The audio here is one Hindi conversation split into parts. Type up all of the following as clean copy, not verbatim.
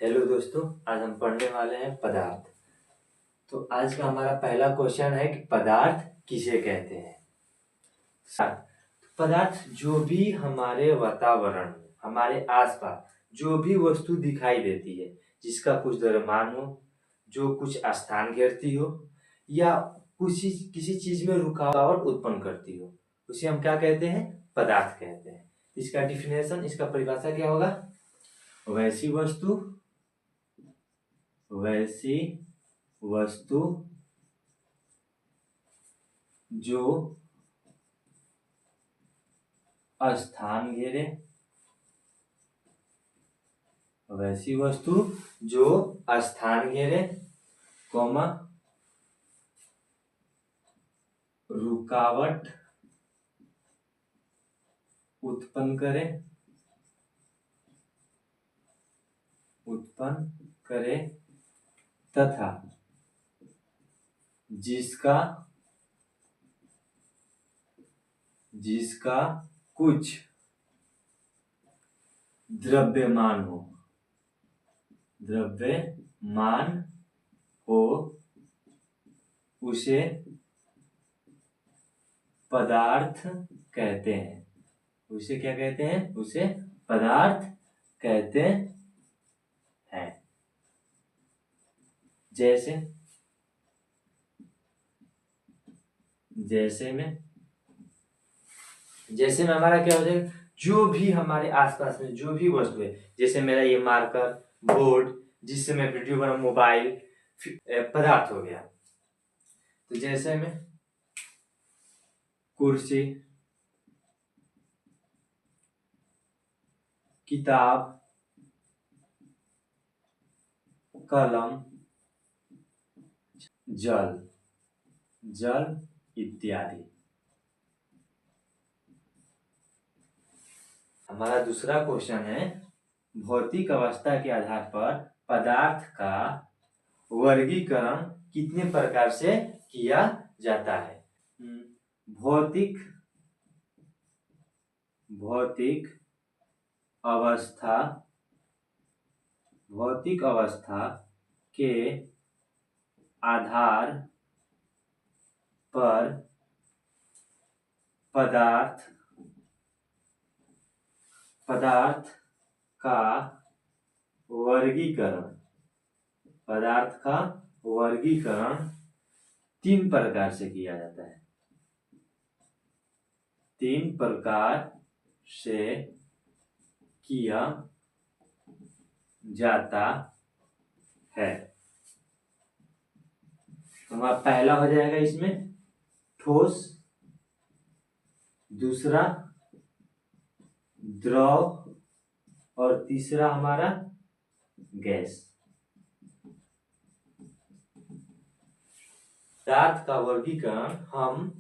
हेलो दोस्तों, आज हम पढ़ने वाले हैं पदार्थ। तो आज का हमारा पहला क्वेश्चन है कि पदार्थ किसे कहते हैं। सात पदार्थ जो भी हमारे वातावरण में, हमारे आसपास जो भी वस्तु दिखाई देती है, जिसका कुछ द्रव्यमान हो, जो कुछ स्थान घेरती हो या किसी चीज में रुकावट उत्पन्न करती हो, उसे हम क्या कहते हैं? पदार्थ कहते हैं। इसका डिफिनेशन, इसका परिभाषा क्या होगा? वैसी वस्तु जो स्थान घेरे, वैसी वस्तु जो स्थान घेरे, कॉमा रुकावट उत्पन्न करे तथा जिसका कुछ द्रव्यमान हो उसे पदार्थ कहते हैं। उसे क्या कहते हैं? उसे पदार्थ कहते हैं। जैसे में हमारा क्या हो जाएगा? जो भी हमारे आसपास में जो भी वस्तु है, जैसे मेरा ये मार्कर बोर्ड, जिससे मैं वीडियो बना, मोबाइल, पदार्थ हो गया। तो जैसे में कुर्सी, किताब, कलम, जल इत्यादि। हमारा दूसरा क्वेश्चन है, भौतिक अवस्था के आधार पर पदार्थ का वर्गीकरण कितने प्रकार से किया जाता है? भौतिक अवस्था के आधार पर पदार्थ का वर्गीकरण तीन प्रकार से किया जाता है। हमारा पहला हो जाएगा इसमें ठोस, दूसरा द्रव और तीसरा हमारा गैस। पदार्थ का वर्गीकरण हम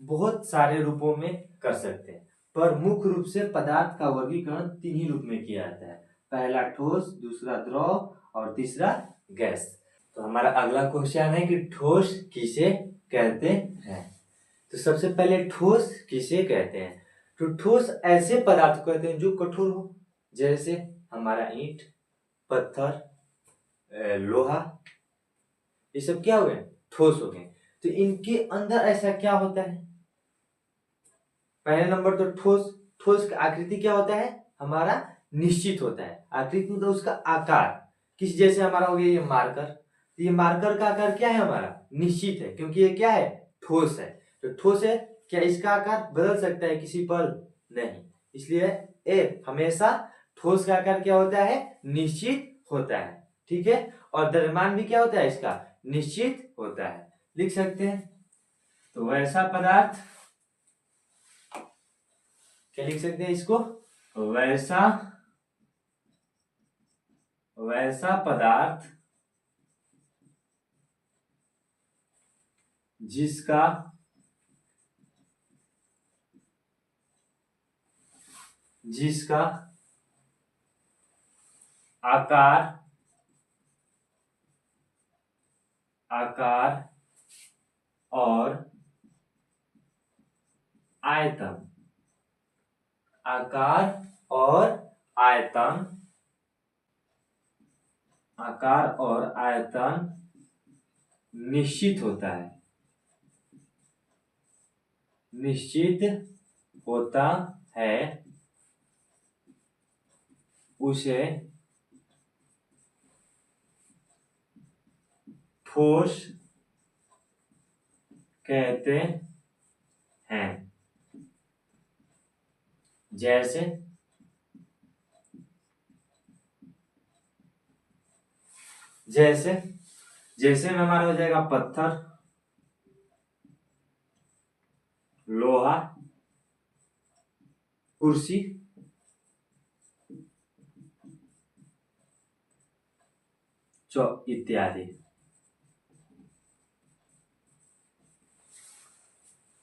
बहुत सारे रूपों में कर सकते हैं, पर मुख्य रूप से पदार्थ का वर्गीकरण तीन ही रूप में किया जाता है। पहला ठोस, दूसरा द्रव और तीसरा गैस। तो हमारा अगला क्वेश्चन है कि ठोस किसे कहते हैं। तो सबसे पहले ठोस किसे कहते हैं? तो ठोस ऐसे पदार्थ कहते हैं जो कठोर हो, जैसे हमारा ईंट, पत्थर, लोहा, ये सब क्या हो गए? ठोस हो गए। तो इनके अंदर ऐसा क्या होता है? पहले नंबर तो ठोस का आकृति क्या होता है? हमारा निश्चित होता है। आकृति मतलब उसका आकार किस जैसे हमारा हो गया ये मार्कर। ये मार्कर का आकार क्या है? हमारा निश्चित है, क्योंकि ये क्या है? ठोस है। तो ठोस है, क्या इसका आकार बदल सकता है किसी पल? नहीं। इसलिए ए हमेशा ठोस का आकार क्या होता है? निश्चित होता है। ठीक है। और द्रव्यमान भी क्या होता है? इसका निश्चित होता है। लिख सकते हैं। तो वैसा पदार्थ क्या लिख सकते हैं इसको? वैसा पदार्थ जिसका आकार और आयतन आकार और आयतन निश्चित होता है, निश्चित होता है, उसे ठोस कहते हैं। जैसे जैसे जैसे में हमारा हो जाएगा पत्थर, लोहा, कुर्सी, इत्यादि।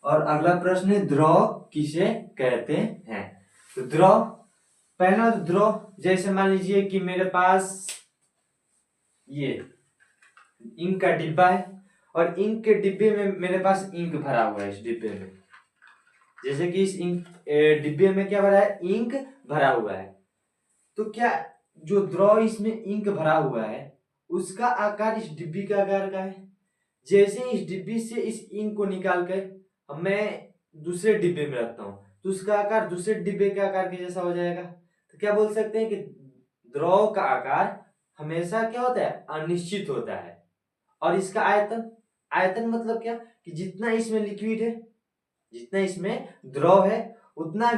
और अगला प्रश्न है द्रव किसे कहते हैं। तो द्रव, पहला द्रव, जैसे मान लीजिए कि मेरे पास ये इंक का डिब्बा है और इंक के डिब्बे में मेरे पास इंक भरा हुआ है। इस डिब्बे में, जैसे कि इस इंक डिब्बे में क्या भरा है, इंक भरा हुआ है। तो क्या जो द्रव इसमें इंक भरा हुआ है उसका आकार इस डिब्बी के आकार का है। जैसे इस डिब्बी से इस इंक को निकाल कर मैं दूसरे डिब्बे में रखता हूँ तो उसका आकार दूसरे डिब्बे के आकार के जैसा हो जाएगा। तो क्या बोल सकते हैं कि द्रव का आकार हमेशा क्या होता है, अनिश्चित होता है। और इसका आयतन, आयतन मतलब क्या कि जितना इसमें लिक्विड है, जितना इसमें द्रव है उतना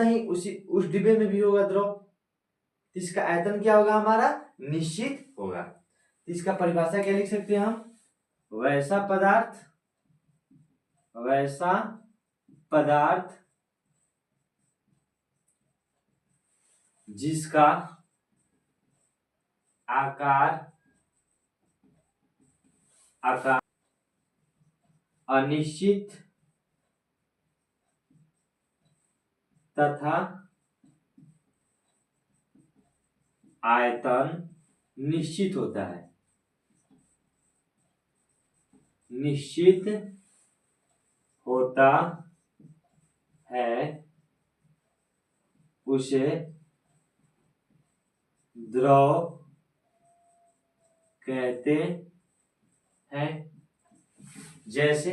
ही उस डिब्बे में भी होगा द्रव। तो इसका आयतन क्या होगा, हमारा निश्चित होगा। तो इसका परिभाषा क्या लिख सकते हैं हम, वैसा पदार्थ जिसका आकार अनिश्चित तथा आयतन निश्चित होता है, निश्चित होता है, उसे द्रव कहते हैं। जैसे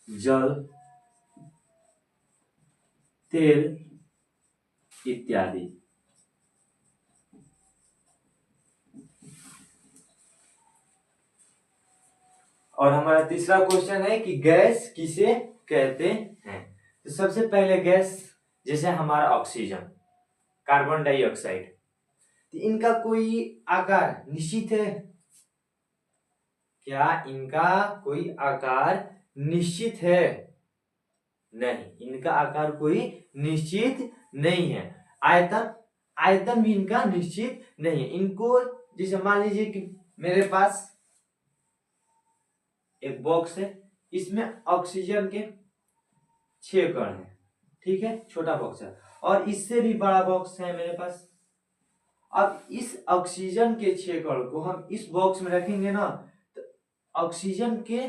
जल, तेल इत्यादि। और हमारा तीसरा क्वेश्चन है कि गैस किसे कहते हैं। तो सबसे पहले गैस, जैसे हमारा ऑक्सीजन, कार्बन डाइऑक्साइड, तो इनका कोई आकार निश्चित है क्या, इनका कोई आकार निश्चित है, नहीं, इनका आकार कोई निश्चित नहीं है। आयतन, आयतन भी इनका निश्चित नहीं है। इनको जैसे मान लीजिए कि मेरे पास एक बॉक्स है, इसमें ऑक्सीजन के 6 कण है, ठीक है, छोटा बॉक्स है। और इससे भी बड़ा बॉक्स है मेरे पास। अब इस ऑक्सीजन के 6 कण को हम इस बॉक्स में रखेंगे ना, तो ऑक्सीजन के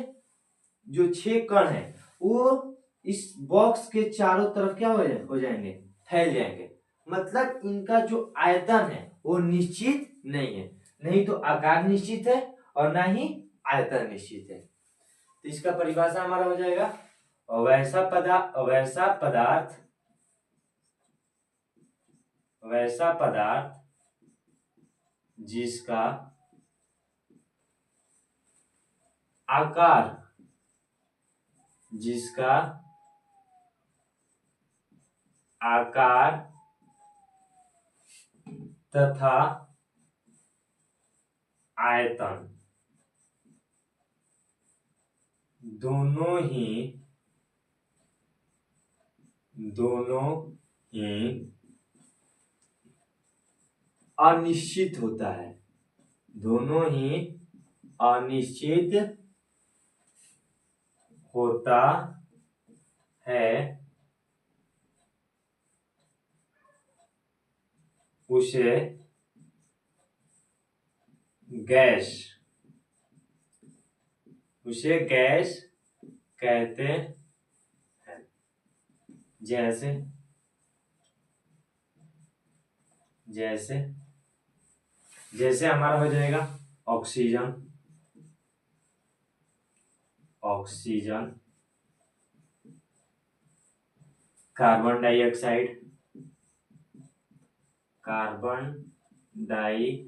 जो 6 कण है वो इस बॉक्स के चारों तरफ क्या हो जाएंगे, फैल जाएंगे। मतलब इनका जो आयतन है वो निश्चित नहीं है, नहीं तो आकार निश्चित है और ना ही आयतन निश्चित है। तो इसका परिभाषा हमारा हो जाएगा वैसा पदार्थ जिसका आकार तथा आयतन दोनों ही अनिश्चित होता है, दोनों ही अनिश्चित होता है, उसे गैस कहते हैं। जैसे जैसे जैसे हमारा हो जाएगा oxygen, oxygen, carbon dioxide, carbon dioxide,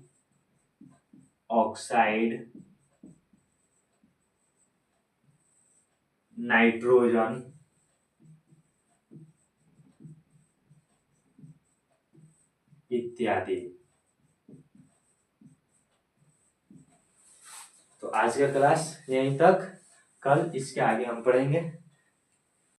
nitrogen, इत्यादि। तो आज का क्लास यहीं तक, कल इसके आगे हम पढ़ेंगे।